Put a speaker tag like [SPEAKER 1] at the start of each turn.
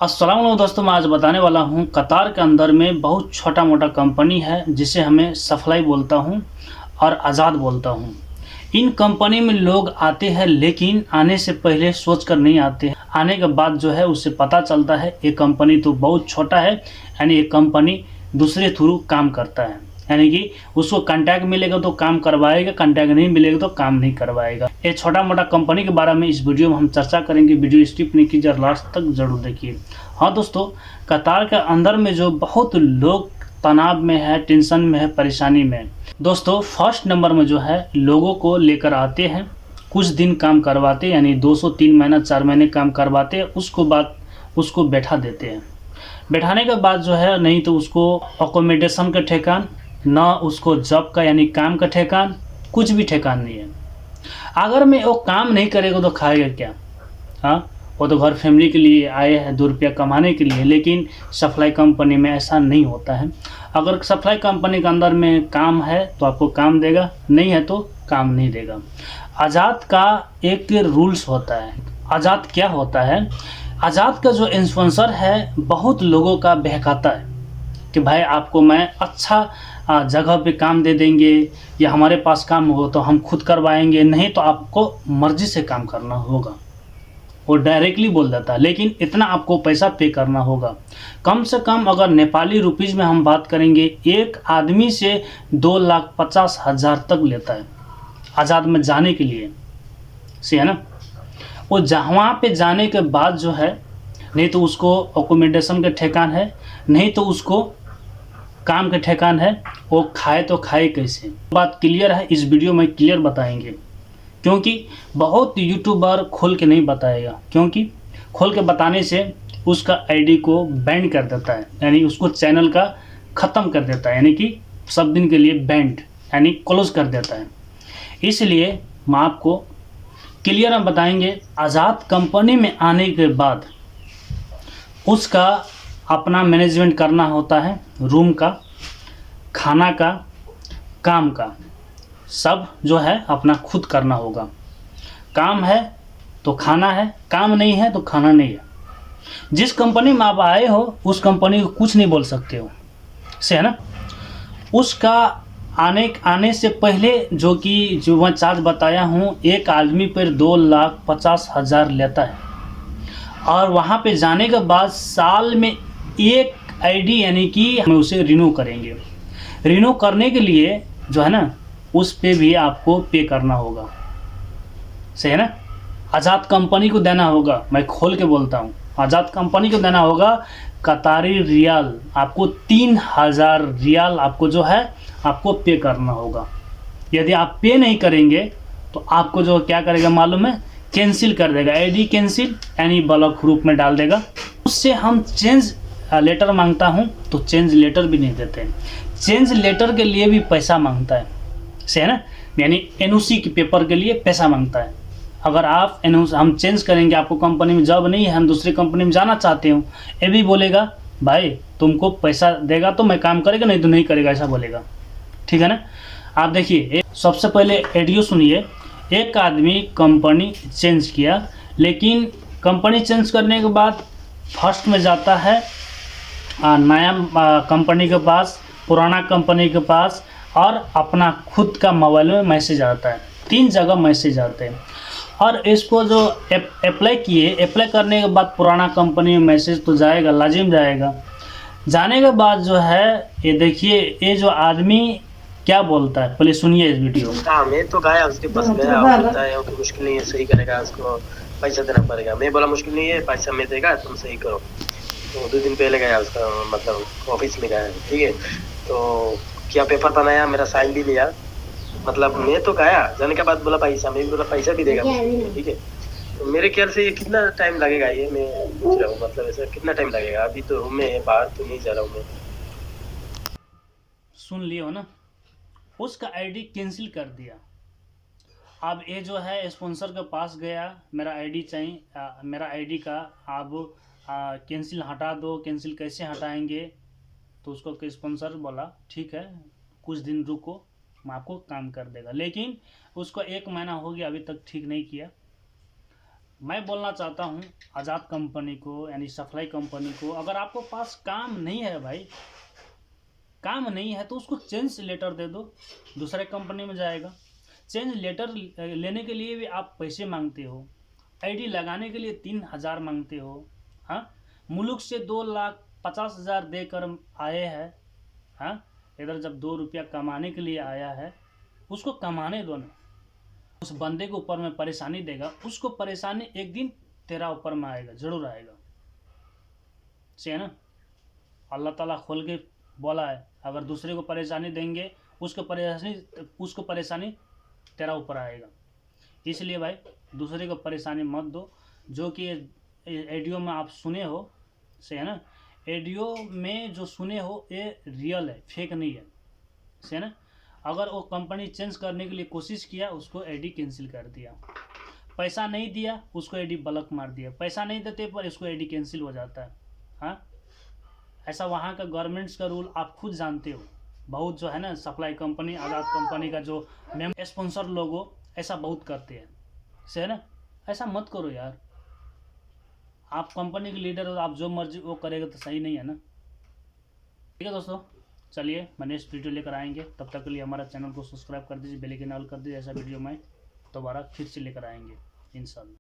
[SPEAKER 1] अस्सलाम वालेकुम दोस्तों, मैं आज बताने वाला हूँ कतार के अंदर में बहुत छोटा मोटा कंपनी है जिसे हमें सफलाई बोलता हूँ और आज़ाद बोलता हूँ। इन कंपनी में लोग आते हैं लेकिन आने से पहले सोच कर नहीं आते हैं। आने के बाद जो है उससे पता चलता है ये कंपनी तो बहुत छोटा है, यानी ये कंपनी दूसरे थ्रू काम करता है, यानी कि उसको कांटेक्ट मिलेगा तो काम करवाएगा, कांटेक्ट नहीं मिलेगा तो काम नहीं करवाएगा। ये छोटा मोटा कंपनी के बारे में इस वीडियो में हम चर्चा करेंगे। वीडियो स्किप नहीं कीजिए, लास्ट तक जरूर देखिए। हाँ दोस्तों, कतार के अंदर में जो बहुत लोग तनाव में है, टेंशन में है, परेशानी में है। दोस्तों, फर्स्ट नंबर में जो है लोगों को लेकर आते हैं, कुछ दिन काम करवाते, यानी 200 3 महीना 4 महीने काम करवाते हैं, उसको बैठा देते हैं। बैठाने के बाद जो है नहीं तो उसको अकोमोडेशन का ठेकान, ना उसको जॉब का यानी काम का ठेकान, कुछ भी ठेकान नहीं है। अगर मैं वो काम नहीं करेगा तो खाएगा क्या? हाँ, वो तो घर फैमिली के लिए आए हैं 2 रुपया कमाने के लिए, लेकिन सप्लाई कंपनी में ऐसा नहीं होता है। अगर सप्लाई कंपनी के अंदर में काम है तो आपको काम देगा, नहीं है तो काम नहीं देगा। आज़ाद का एक रूल्स होता है। आज़ाद क्या होता है? आज़ाद का जो स्पॉन्सर है बहुत लोगों का बहकाता है कि भाई आपको मैं अच्छा जगह पे काम दे देंगे, या हमारे पास काम हो तो हम खुद करवाएंगे, नहीं तो आपको मर्जी से काम करना होगा। वो डायरेक्टली बोल देता है, लेकिन इतना आपको पैसा पे करना होगा। कम से कम अगर नेपाली रुपीज़ में हम बात करेंगे, एक आदमी से 2,50,000 तक लेता है आज़ाद में जाने के लिए, से है ना। वो वहाँ पे जाने के बाद जो है नहीं तो उसको अकोमोडेशन के ठेकान है, नहीं तो उसको काम के ठेकान है। वो खाए तो खाए कैसे? बात क्लियर है, इस वीडियो में क्लियर बताएंगे, क्योंकि बहुत यूट्यूबर खोल के नहीं बताएगा, क्योंकि खोल के बताने से उसका आईडी को बैंड कर देता है, यानी उसको चैनल का ख़त्म कर देता है, यानी कि सब दिन के लिए बैंड यानी क्लोज कर देता है। इसलिए मैं आपको क्लियर हम बताएंगे। आज़ाद कंपनी में आने के बाद उसका अपना मैनेजमेंट करना होता है, रूम का, खाना का, काम का, सब जो है अपना खुद करना होगा। काम है तो खाना है, काम नहीं है तो खाना नहीं है। जिस कंपनी में आप आए हो उस कंपनी को कुछ नहीं बोल सकते हो, से है ना। उसका आने से पहले जो मैं चार्ज बताया हूँ, एक आदमी पर 2,50,000 लेता है, और वहाँ पे जाने के बाद साल में एक आईडी यानी कि हम उसे रिन्यू करेंगे। रिन्यू करने के लिए जो है ना उस पे भी आपको पे करना होगा, सही है ना। आज़ाद कंपनी को देना होगा, मैं खोल के बोलता हूँ, आज़ाद कंपनी को देना होगा कतारी रियाल, आपको 3,000 रियाल आपको जो है आपको पे करना होगा। यदि आप पे नहीं करेंगे तो आपको जो क्या करेगा मालूम है? कैंसिल कर देगा, आईडी कैंसिल यानी ब्लॉक ग्रुप में डाल देगा। उससे हम चेंज लेटर मांगता हूँ तो चेंज लेटर भी नहीं देते हैं। चेंज लेटर के लिए भी पैसा मांगता है, से है ना, यानी एनओसी के पेपर के लिए पैसा मांगता है। अगर आप हम चेंज करेंगे, आपको कंपनी में जॉब नहीं है, हम दूसरी कंपनी में जाना चाहते हो, ये भी बोलेगा भाई तुमको पैसा देगा तो मैं काम करेगा, नहीं तो नहीं करेगा, ऐसा बोलेगा, ठीक है ना। आप देखिए, सबसे पहले एडियो सुनिए। एक आदमी कंपनी चेंज किया, लेकिन कंपनी चेंज करने के बाद फर्स्ट में जाता है नया कंपनी के पास, पुराना कंपनी के पास, और अपना खुद का मोबाइल में मैसेज आता है। 3 जगह मैसेज आते हैं, और इसको जो अप्लाई किए, अप्लाई करने के बाद पुराना कंपनी में मैसेज तो जाएगा, लाजिम जाएगा। जाने के बाद जो है ये देखिए, ये जो आदमी क्या बोलता है, पहले सुनिए इस वीडियो।
[SPEAKER 2] हाँ, मैं तो गया उसके पास गया, बोलता है कि मुश्किल नहीं है, सही करेगा, उसको पैसा देना पड़ेगा। मैं बोला मुश्किल नहीं है, पैसा मैं देगा, तुम सही करो। तो 2 दिन पहले गया उसका मतलब ऑफिस में गया, ठीक है। तो क्या पेपर बनाया, मेरा साइन भी लिया, मतलब मैं तो गया। जाने के बाद बोला पैसा, मैं भी बोला पैसा भी देगा, ठीक है। तो मेरे ख्याल से ये कितना टाइम लगेगा, ये मैं पूछ रहा हूँ, मतलब ऐसा कितना टाइम लगेगा? अभी तो रूम में है, बाहर तो नहीं जा रहा हूँ मैं।
[SPEAKER 1] सुन लियो ना, उसका आईडी कैंसिल कर दिया। अब ये जो है स्पॉन्सर के पास गया, मेरा आईडी चाहिए, मेरा आईडी का आप कैंसिल हटा दो। कैंसिल कैसे हटाएंगे? तो उसको स्पॉन्सर बोला ठीक है, कुछ दिन रुको, मैं आपको काम कर देगा। लेकिन उसको 1 महीना हो गया, अभी तक ठीक नहीं किया। मैं बोलना चाहता हूँ आज़ाद कंपनी को, यानी सप्लाई कंपनी को, अगर आपको पास काम नहीं है भाई, काम नहीं है तो उसको चेंज लेटर दे दो, दूसरे कंपनी में जाएगा। चेंज लेटर लेने के लिए भी आप पैसे मांगते हो, आईडी लगाने के लिए 3,000 मांगते हो। हाँ, मुल्क से 2,50,000 देकर आए हैं। हाँ, इधर जब 2 रुपया कमाने के लिए आया है, उसको कमाने दो ना। उस बंदे के ऊपर में परेशानी देगा, उसको परेशानी एक दिन तेरा ऊपर में आएगा, जरूर आएगा। सही है ना? अल्लाह ताला खोल के बोला है, अगर दूसरे को परेशानी देंगे उसको परेशानी तेरा ऊपर आएगा। इसलिए भाई दूसरे को परेशानी मत दो। जो कि ऑडियो में आप सुने हो, सही है ना, ऑडियो में जो सुने हो ये रियल है, फेक नहीं है। सही है ना? अगर वो कंपनी चेंज करने के लिए कोशिश किया, उसको आईडी कैंसिल कर दिया। पैसा नहीं दिया, उसको आईडी ब्लॉक मार दिया। पैसा नहीं देते पर इसको आईडी कैंसिल हो जाता है। हाँ, ऐसा वहाँ का गवर्नमेंट्स का रूल आप खुद जानते हो। बहुत जो है ना सप्लाई कंपनी, आज़ाद कंपनी का जो स्पॉन्सर लोगो ऐसा बहुत करते हैं। सही है ना? ऐसा मत करो यार। आप कंपनी के लीडर हो, आप जो मर्जी वो करेगा तो सही नहीं है ना। ठीक है दोस्तों, चलिए मैं नेक्स्ट वीडियो लेकर आएंगे। तब तक के लिए हमारा चैनल को सब्सक्राइब कर दीजिए, बेल आइकन ऑल कर दीजिए। ऐसा वीडियो मैं दोबारा फिर से लेकर आएंगे इंशाल्लाह।